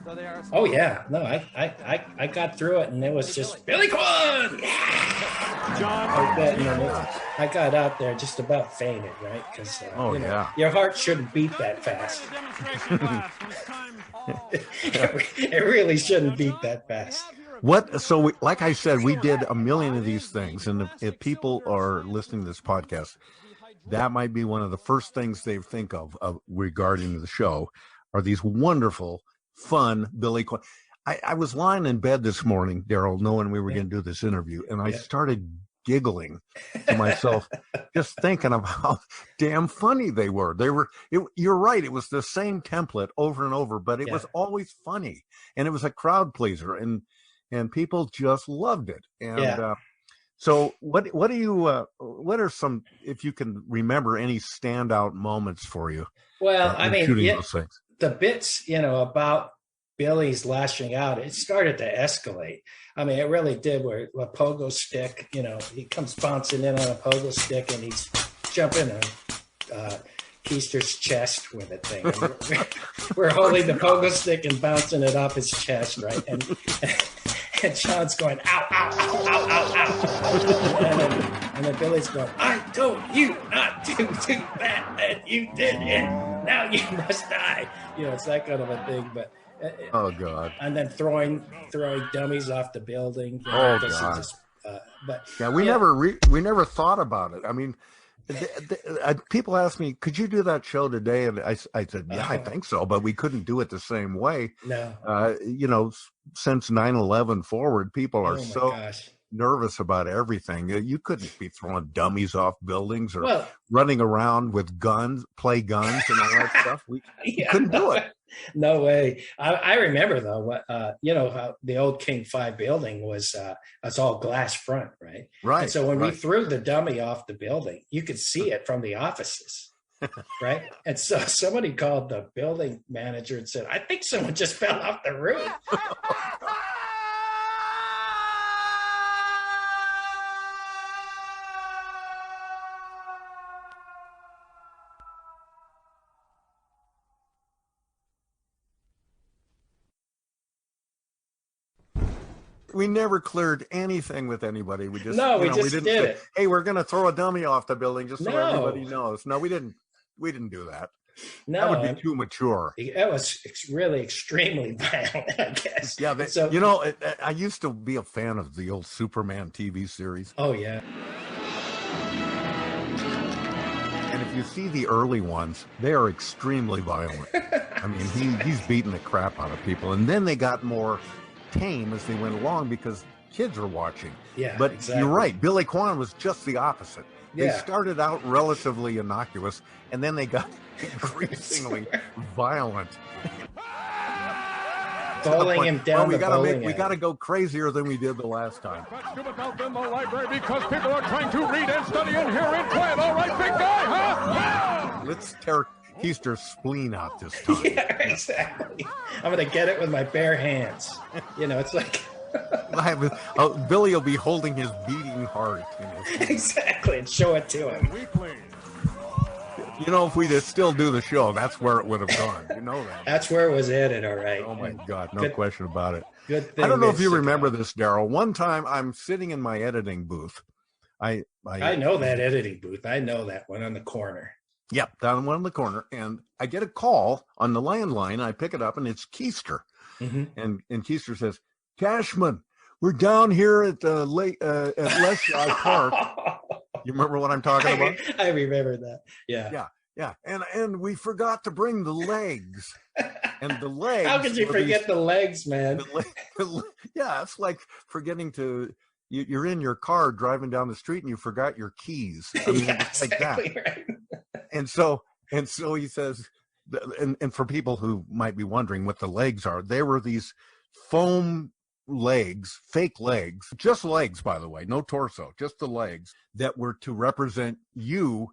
Oh yeah. No, I got through it, and it was just Billy Quan. John. I got out there just about fainted, right? Because your heart shouldn't beat that fast. It really shouldn't beat that fast. Like I said, we did a million of these things, and if people are listening to this podcast, that might be one of the first things they think of regarding the show. Are these wonderful, fun Billy Quan. I was lying in bed this morning, Darrell, knowing we were going to do this interview, and I started giggling to myself, just thinking of how damn funny they were. You're right, it was the same template over and over, but it was always funny, and it was a crowd pleaser, and people just loved it. And so what are some, if you can remember any standout moments for you? Well, I mean, those things? The bits, about Billy's lashing out, it started to escalate. I mean, it really did, where a pogo stick, he comes bouncing in on a pogo stick, and he's jumping on Keister's chest with a thing. And we're holding the pogo stick and bouncing it off his chest, right? And Sean's going, ow, ow, ow, ow, ow, ow. And then Billy's going, I told you not to do that, and you did it. Now you must die. It's that kind of a thing. But oh God! And then throwing dummies off the building. Oh God! We never thought about it. I mean, people ask me, "Could you do that show today?" And I said, "Yeah, I think so," but we couldn't do it the same way. No. Since 9/11 forward, people are nervous about everything. You couldn't be throwing dummies off buildings or running around with play guns and all that stuff. We couldn't do it. No way. I remember though, how the old King 5 building was all glass front, right? Right. And so when we threw the dummy off the building, you could see it from the offices. Right. And so somebody called the building manager and said, I think someone just fell off the roof. We never cleared anything with anybody. We just we didn't say, it. Hey, we're going to throw a dummy off the building just so everybody knows. No, we didn't. We didn't do that. No, that would be too mature. That was really extremely violent, I guess. Yeah, I used to be a fan of the old Superman TV series. Oh yeah. And if you see the early ones, they are extremely violent. I mean, he's beating the crap out of people, and then they got more tame as they went along because kids are watching. Yeah, but exactly. You're right. Billy Quan was just the opposite. They Yeah. started out relatively innocuous, and then they got increasingly violent. Bowling him down. We got to go crazier than we did the last time. Out in the library because people are trying to read and study in here in Quan. All right, big guy, huh? Let's tear Keister's spleen out this time. Yeah, exactly. I'm gonna get it with my bare hands. It's like Billy will be holding his beating heart. Exactly, and show it to him. If we'd still do the show, that's where it would have gone. You know that. That's where it was headed, all right. Oh my God, no question about it. Good thing. I don't know if you remember this, Darrell. One time I'm sitting in my editing booth. I know that editing booth. I know that one on the corner. Yep, down one in the corner, and I get a call on the landline. I pick it up, and it's Keister, and Keister says, "Cashman, we're down here at the at Leslie Park." You remember what I'm talking about? I remember that. Yeah. And we forgot to bring the legs, and the legs. How could you forget the legs, man? Yeah, it's like forgetting to. You're in your car driving down the street, and you forgot your keys. I mean, it's like that. Right. And so he says, and for people who might be wondering what the legs are, they were these foam legs, fake legs, just legs, by the way, no torso, just the legs that were to represent your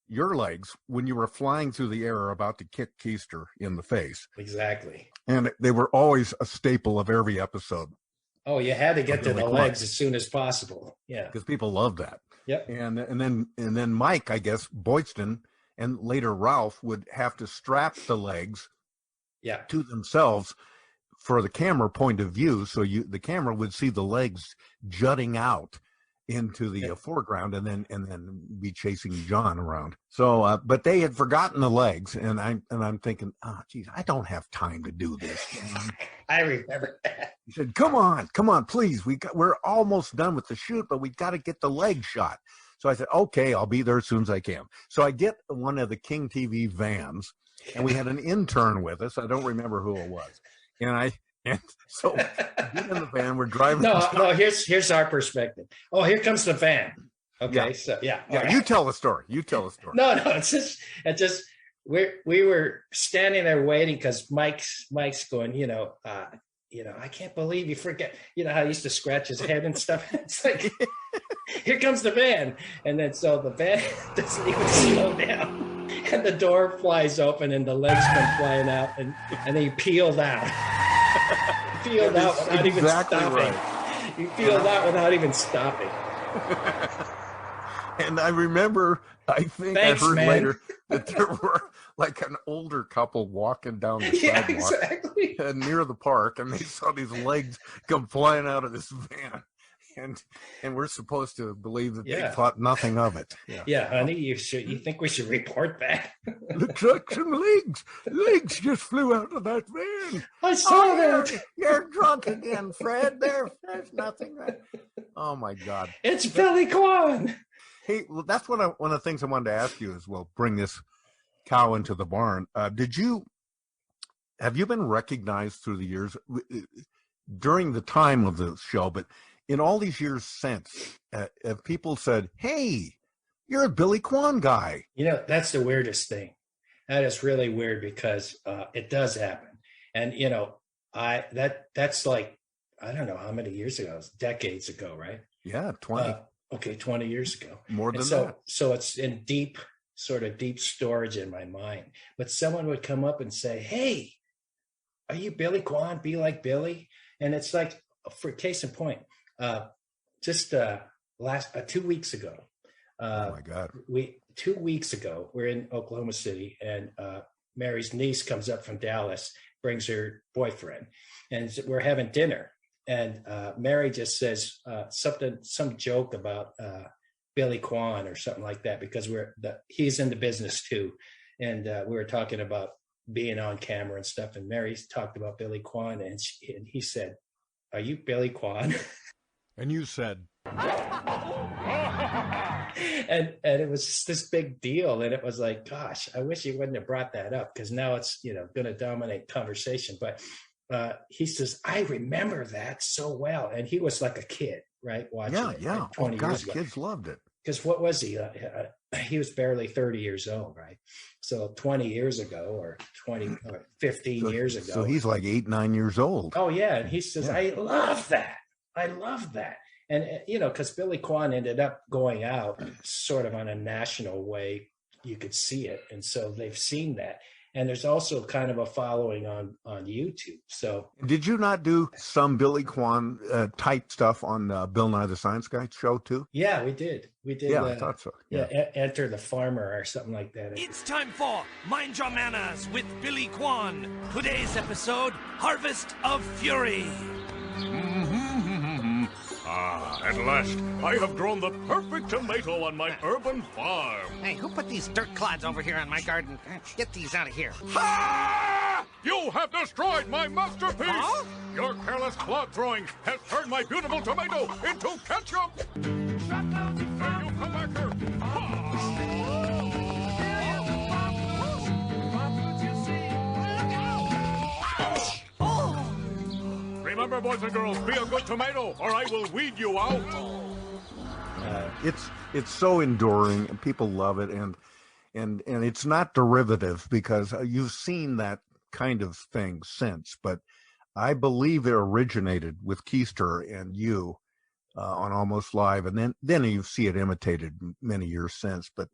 legs when you were flying through the air about to kick Keister in the face. Exactly. And they were always a staple of every episode. Oh, you had to get to the legs as soon as possible. Yeah. Because people loved that. Yep. And then Mike, I guess, Boydston, and later Ralph would have to strap the legs to themselves for the camera point of view, so the camera would see the legs jutting out into the foreground, and then be chasing John around. So, but they had forgotten the legs, and I'm thinking, oh, geez, I don't have time to do this. I remember that. He said, "Come on, please. We're almost done with the shoot, but we got to get the leg shot." So I said, "Okay, I'll be there as soon as I can." So I get one of the King TV vans, and we had an intern with us. I don't remember who it was. And so get in the van, we're driving. No, here's our perspective. Oh, here comes the van. Okay, so yeah. Right. You tell the story. No, it's just we were standing there waiting because Mike's going, I can't believe you forget, how he used to scratch his head and stuff. It's like, here comes the van. And then so the van doesn't even slow down. And the door flies open and the legs come flying out and he peeled out. Peeled out without even stopping. Right. He peeled out without even stopping. And I remember, I heard later that there were like an older couple walking down the sidewalk near the park, and they saw these legs come flying out of this van. And we're supposed to believe that they thought nothing of it. Yeah, honey, you think we should report that? Looks like some legs just flew out of that van. I saw that. You're drunk again, Fred. There's nothing there. Oh my God. It's Billy Quan. Hey, well, that's one of the things I wanted to ask you as well. Bring this cow into the barn. Have you been recognized through the years during the time of the show, but in all these years since, have people said, "Hey, you're a Billy Quan guy"? That's the weirdest thing. That is really weird because it does happen. And that's like, I don't know how many years ago. It was decades ago, right? Yeah, 20. 20 years ago. More than that. So it's in deep storage in my mind. But someone would come up and say, "Hey, are you Billy Quan? Be like Billy?" And it's like, for case in point, just 2 weeks ago. Oh my God. 2 weeks ago, we're in Oklahoma City, and Mary's niece comes up from Dallas, brings her boyfriend, and we're having dinner. And Mary just says some joke about Billy Quan or something like that, because he's in the business too. And we were talking about being on camera and stuff. And Mary talked about Billy Quan, and he said, "Are you Billy Quan?" And you said, and it was just this big deal. And it was like, gosh, I wish he wouldn't have brought that up, because now it's, going to dominate conversation. But he says, "I remember that so well." And he was like a kid, right? Watching it, like 20 years ago. Kids loved it. Because what was he? He was barely 30 years old, right? So 20 years ago, or 15 years ago. So he's like 8, 9 years old. Oh, yeah. And he says, "I love that. I love that." And, because Billy Quan ended up going out sort of on a national way, you could see it. And so they've seen that. And there's also kind of a following on YouTube. So did you not do some Billy Quan type stuff on Bill Nye the Science Guy show too? Yeah, we did. Yeah, I thought so. Yeah, Enter the Farmer or something like that. It's time for Mind Your Manners with Billy Quan. Today's episode, Harvest of Fury. At last, I have grown the perfect tomato on my urban farm. Hey, who put these dirt clods over here in my garden? Get these out of here. Ah! You have destroyed my masterpiece! Huh? Your careless clod throwing has turned my beautiful tomato into ketchup! You come back here! Remember, boys and girls, be a good tomato, or I will weed you out. It's so enduring, and people love it. And and it's not derivative because you've seen that kind of thing since, but I believe it originated with Keister and you on Almost Live, and then you see it imitated many years since. But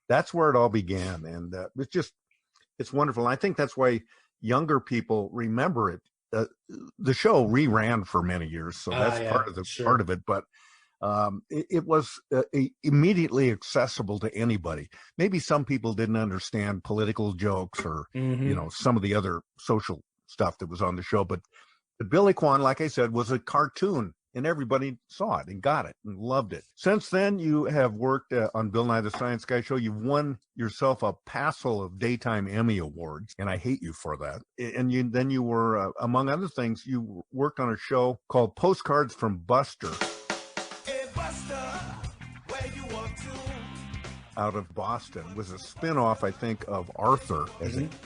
that's where it all began, and it's wonderful. And I think that's why younger people remember it. The show reran for many years, so that's part of it. But it was immediately accessible to anybody. Maybe some people didn't understand political jokes or some of the other social stuff that was on the show, but Billy Quan, like I said, was a cartoon, and everybody saw it and got it and loved it. Since then, you have worked on Bill Nye the Science Guy show. You've won yourself a passel of Daytime Emmy Awards, and I hate you for that. And then you were, among other things, you worked on a show called Postcards from Buster. Hey, Buster, where you up to? Out of Boston. It was a spin-off, I think, of Arthur.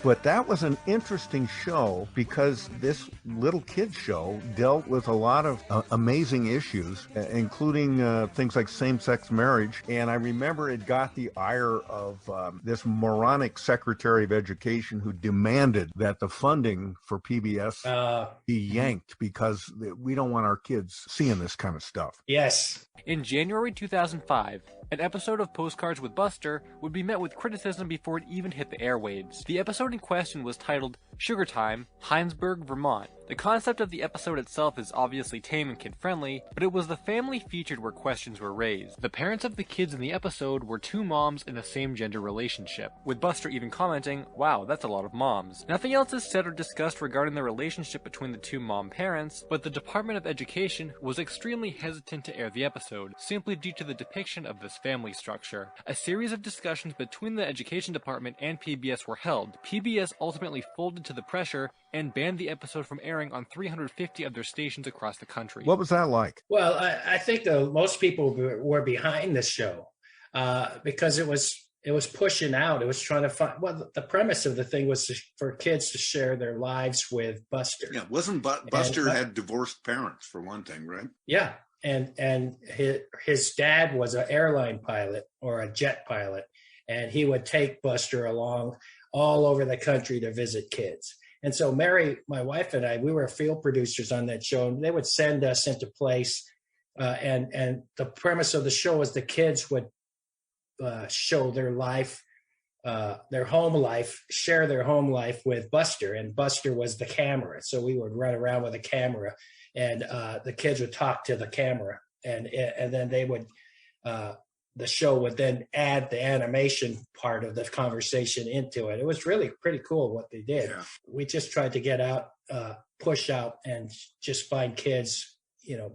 But that was an interesting show because this little kids show dealt with a lot of amazing issues, including things like same-sex marriage. And I remember it got the ire of this moronic Secretary of Education who demanded that the funding for PBS be yanked because we don't want our kids seeing this kind of stuff. Yes. In January 2005, an episode of Postcards with Buster would be met with criticism before it even hit the airwaves. The episode in question was titled Sugar Time, Heinsberg, Vermont. The concept of the episode itself is obviously tame and kid-friendly, but it was the family featured where questions were raised. The parents of the kids in the episode were two moms in the same gender relationship, with Buster even commenting, "Wow, that's a lot of moms." Nothing else is said or discussed regarding the relationship between the two mom parents, but the Department of Education was extremely hesitant to air the episode, simply due to the depiction of this family structure. A series of discussions between the Education Department and PBS were held. PBS ultimately folded to the pressure and banned the episode from airing on 350 of their stations across the country. What was that like? Well, I think most people were behind this show because it was pushing out. It was trying to find. Well, the premise of the thing was for kids to share their lives with Buster. Yeah, wasn't Buster had divorced parents for one thing, right? Yeah, and his dad was an airline pilot or a jet pilot, and he would take Buster along all over the country to visit kids. And so Mary, my wife, and I, we were field producers on that show, and they would send us into place. And the premise of the show was the kids would show their life, their home life, share their home life with Buster. And Buster was the camera. So we would run around with a camera, and the kids would talk to the camera. And then they would, the show would then add the animation part of the conversation into it. It was really pretty cool what they did. Yeah. We just tried to get out, push out, and just find kids,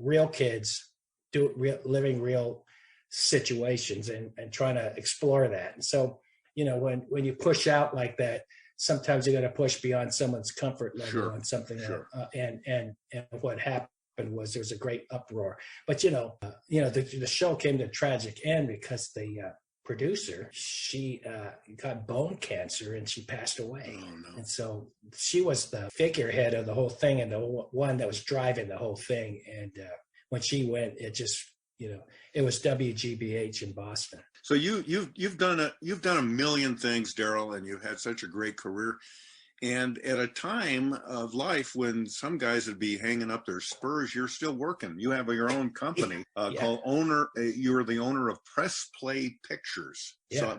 real kids, living real situations and trying to explore that. And so, when you push out like that, sometimes you got to push beyond someone's comfort level on something. Sure. And what happened was there was a great uproar, but the show came to a tragic end because the producer, she got bone cancer and she passed away. Oh, no. And so she was the figurehead of the whole thing and the one that was driving the whole thing. And when she went, it just it was WGBH in Boston. So you've done a million things, Darrell, and you've had such a great career. And at a time of life when some guys would be hanging up their spurs, you're still working. You have your own company called you're the owner of Press Play Pictures. Yeah.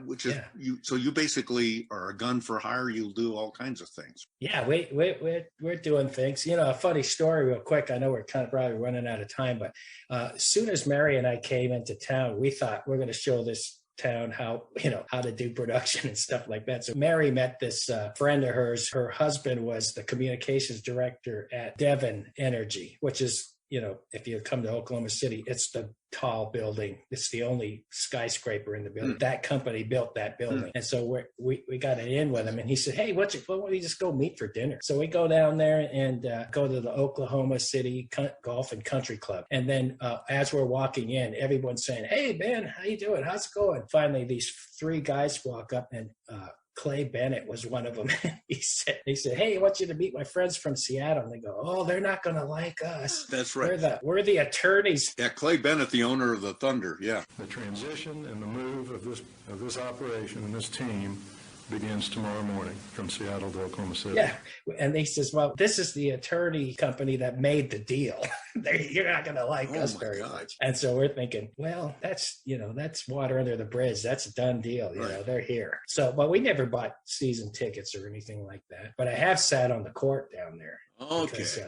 So you basically are a gun for hire. You'll do all kinds of things. Yeah, we're doing things. A funny story real quick. I know we're kind of probably running out of time, but as soon as Mary and I came into town, we thought we're going to show this town how to do production and stuff like that. So Mary met this friend of hers. Her husband was the communications director at Devon Energy, which is if you come to Oklahoma City, it's the tall building. It's the only skyscraper in the building. That company built that building. And so we got it in with him. And he said, "Hey, why don't we just go meet for dinner?" So we go down there and go to the Oklahoma City Golf and Country Club. And then as we're walking in, everyone's saying, "Hey, Ben, how you doing? How's it going?" Finally, these three guys walk up and Clay Bennett was one of them. he said, "Hey, I want you to meet my friends from Seattle." And they go, "Oh, they're not going to like us." That's right. We're the attorneys. Yeah, Clay Bennett, the owner of the Thunder. Yeah. The transition and the move of this operation and this team begins tomorrow morning from Seattle to Oklahoma City. Yeah. And he says, "Well, this is the attorney company that made the deal. You're not going to like us very much." And so we're thinking, well, that's water under the bridge. That's a done deal. You know, they're here. So, but we never bought season tickets or anything like that. But I have sat on the court down there. Okay. Because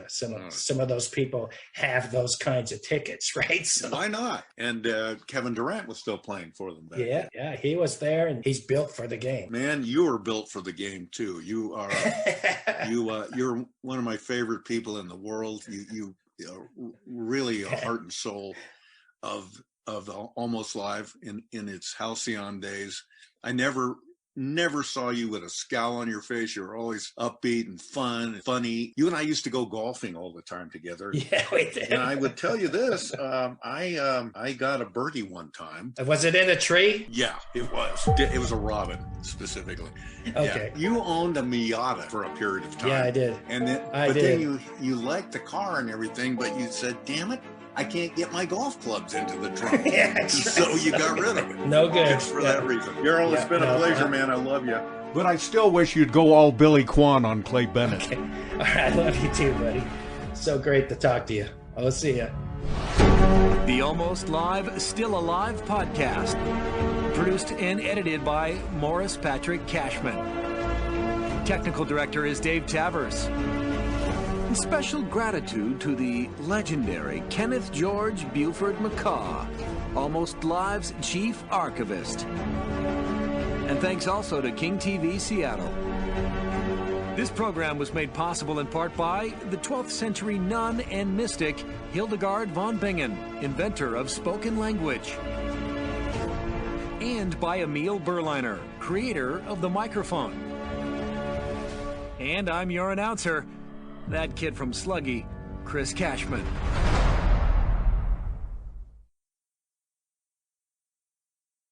some of those people have those kinds of tickets, right? So, why not? And Kevin Durant was still playing for them back then. Yeah, he was there, and he's built for the game. Man, you are built for the game too. You are, you're one of my favorite people in the world. You really a heart and soul of Almost Live in its halcyon days. I never saw you with a scowl on your face. You were always upbeat and fun and funny. You and I used to go golfing all the time together. Yeah, we did. And I would tell you this, I got a birdie one time. Was it in a tree? Yeah, it was. It was a robin, specifically. Okay. Yeah. You owned a Miata for a period of time. Yeah, I did. And then, then you liked the car and everything, but you said, damn it, I can't get my golf clubs into the trunk. Yeah, so you got rid of it. No good. Just for that reason. Darrell, it's been a pleasure, man. I love you. But I still wish you'd go all Billy Quan on Clay Bennett. Okay. All right, I love you too, buddy. So great to talk to you. I'll see you. The Almost Live, Still Alive podcast. Produced and edited by Morris Patrick Cashman. Technical director is Dave Tavers. Special gratitude to the legendary Kenneth George Buford McCaw, Almost Live's chief archivist. And thanks also to King TV Seattle. This program was made possible in part by the 12th century nun and mystic Hildegard von Bingen, inventor of spoken language. And by Emil Berliner, creator of the microphone. And I'm your announcer, that kid from Sluggy, Chris Cashman.